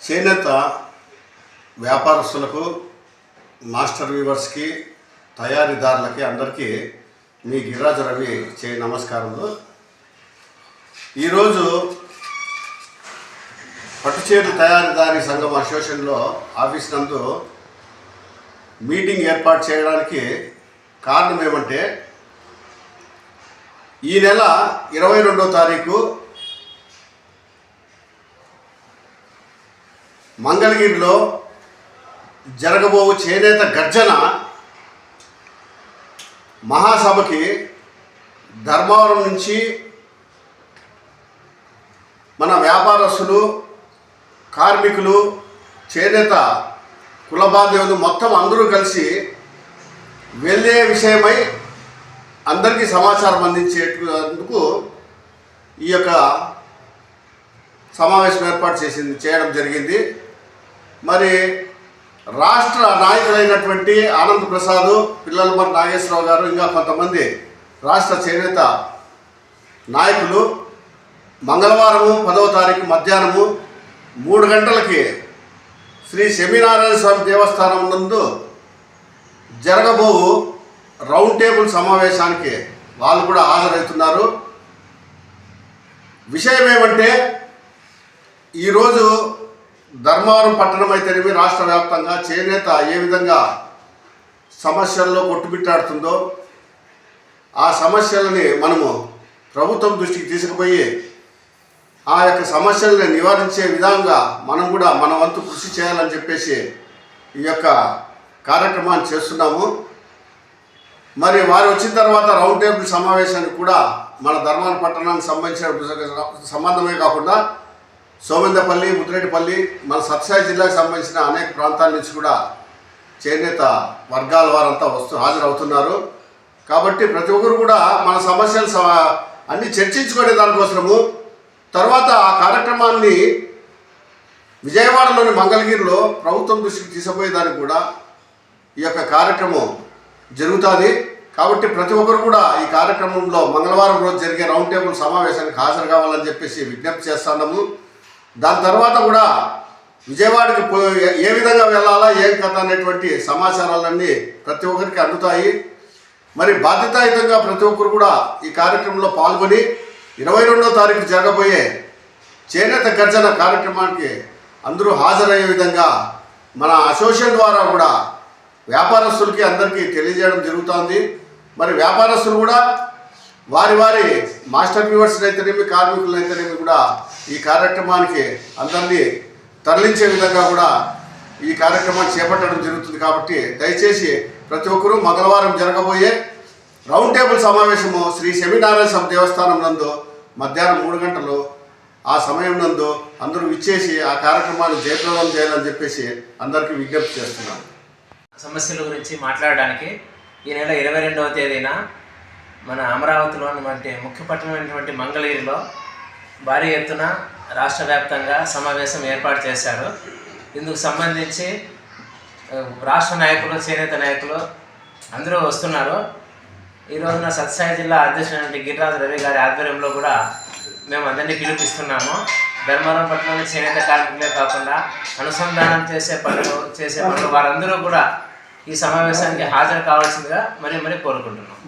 చేనేత వ్యాపారస్తులకు, మాస్టర్ వీవర్స్కి, తయారీదారులకి అందరికీ మీ గిరిరాజు రవి నమస్కారములు. ఈరోజు పట్టుచీరల తయారీదారీ సంఘం అసోసియేషన్లో ఆఫీస్ నందు మీటింగ్ ఏర్పాటు చేయడానికి కారణం ఏమంటే, ఈ నెల 22వ తారీఖు మంగళగిరిలో జరగబోవు చేనేత గర్జన మహాసభకి ధర్మవరం నుంచి మన వ్యాపారస్తులు, కార్మికులు, చేనేత కుల బాంధవులు మొత్తం అందరూ కలిసి వెళ్ళే విషయమై అందరికీ సమాచారం అందించేందుకు ఈ యొక్క సమావేశం ఏర్పాటు చేయడం జరిగింది. మరి రాష్ట్ర నాయకులైనటువంటి ఆనంద్ ప్రసాద్, పిల్లలమర్రి నాగేశ్వరరావు గారు, ఇంకా కొంతమంది రాష్ట్ర చేనేత నాయకులు మంగళవారము 10వ తారీఖు మధ్యాహ్నము 3 గంటలకి శ్రీ శమీనారాయణ స్వామి దేవస్థానం నందు జరగబోవు రౌండ్ టేబుల్ సమావేశానికి వాళ్ళు కూడా హాజరవుతున్నారు. విషయం ఏమంటే, ఈరోజు ధర్మవరం పట్టణం అయితేనేమి రాష్ట్ర వ్యాప్తంగా చేనేత ఏ విధంగా సమస్యల్లో కొట్టుమిట్టాడుతుందో ఆ సమస్యలని మనము ప్రభుత్వం దృష్టికి తీసుకుపోయి ఆ యొక్క సమస్యల్ని నివారించే విధంగా మనం కూడా మన వంతు కృషి చేయాలని చెప్పేసి ఈ యొక్క కార్యక్రమాన్ని చేస్తున్నాము. మరి వారు వచ్చిన తర్వాత రౌండ్ టేబుల్ సమావేశానికి కూడా మన ధర్మవరం పట్టణానికి సంబంధించిన సంబంధమే కాకుండా సోమందపల్లి, ముద్దిరెడ్డిపల్లి, మన సత్యసాయి జిల్లాకు సంబంధించిన అనేక ప్రాంతాల నుంచి కూడా చేనేత వర్గాల వారంతా హాజరవుతున్నారు. కాబట్టి ప్రతి ఒక్కరు కూడా మన సమస్యలు అన్నీ చర్చించుకునే దానికోసము తర్వాత ఆ కార్యక్రమాన్ని విజయవాడలోని మంగళగిరిలో ప్రభుత్వం దృష్టికి తీసుకుపోయేదానికి కూడా ఈ యొక్క కార్యక్రమం జరుగుతుంది. కాబట్టి ప్రతి ఒక్కరు కూడా ఈ కార్యక్రమంలో మంగళవారం రోజు జరిగే రౌండ్ టేబుల్ సమావేశానికి హాజరు కావాలని చెప్పేసి విజ్ఞప్తి చేస్తున్నాము. దాని తర్వాత కూడా విజయవాడకి ఏ విధంగా వెళ్ళాలా, ఏం కథ అనేటువంటి సమాచారాలన్నీ ప్రతి ఒక్కరికి అందుతాయి. మరి బాధ్యతాయుతంగా ప్రతి ఒక్కరు కూడా ఈ కార్యక్రమంలో పాల్గొని 22వ తారీఖు జరగబోయే చేనేత గర్జన కార్యక్రమానికి అందరూ హాజరయ్యే విధంగా మన అసోసియేషన్ ద్వారా కూడా వ్యాపారస్తులకి అందరికీ తెలియజేయడం జరుగుతుంది. మరి వ్యాపారస్తులు కూడా వారి మాస్టర్ వ్యూవర్స్ అయితేనేమి, కార్మికులు అయితేనేమి కూడా ఈ కార్యక్రమానికి అందరినీ తరలించే విధంగా కూడా ఈ కార్యక్రమాన్ని చేపట్టడం జరుగుతుంది. కాబట్టి దయచేసి ప్రతి ఒక్కరూ మంగళవారం జరగబోయే రౌండ్ టేబుల్ సమావేశము శ్రీ శమీనారాయణ స్వామి దేవస్థానం నందు మధ్యాహ్నం 3 గంటలు ఆ సమయం నందు అందరూ విచ్చేసి ఆ కార్యక్రమాన్ని జయప్రదం చేయాలని చెప్పేసి అందరికీ విజ్ఞప్తి చేస్తున్నాను. సమస్యల గురించి మాట్లాడడానికి ఈ నెల 22వ తేదీన మన అమరావతిలో ఉన్నటువంటి ముఖ్య పట్టణమైనటువంటి మంగళగిరిలో భారీ ఎత్తున రాష్ట్ర వ్యాప్తంగా సమావేశం ఏర్పాటు చేశారు. ఇందుకు సంబంధించి రాష్ట్ర నాయకులు, చేనేత నాయకులు అందరూ వస్తున్నారు. ఈ రోజున సత్యసాయి జిల్లా అధ్యక్షుడు గిరిరాజు రవి గారి ఆధ్వర్యంలో కూడా మేము అందరినీ పిలుపిస్తున్నాము. ధర్మవరం పట్టణంలో చేనేత కార్మికులే కాకుండా అనుసంధానం చేసే పనులు వారందరూ కూడా ఈ సమావేశానికి హాజరు కావాల్సిందిగా మరీ కోరుకుంటున్నాం.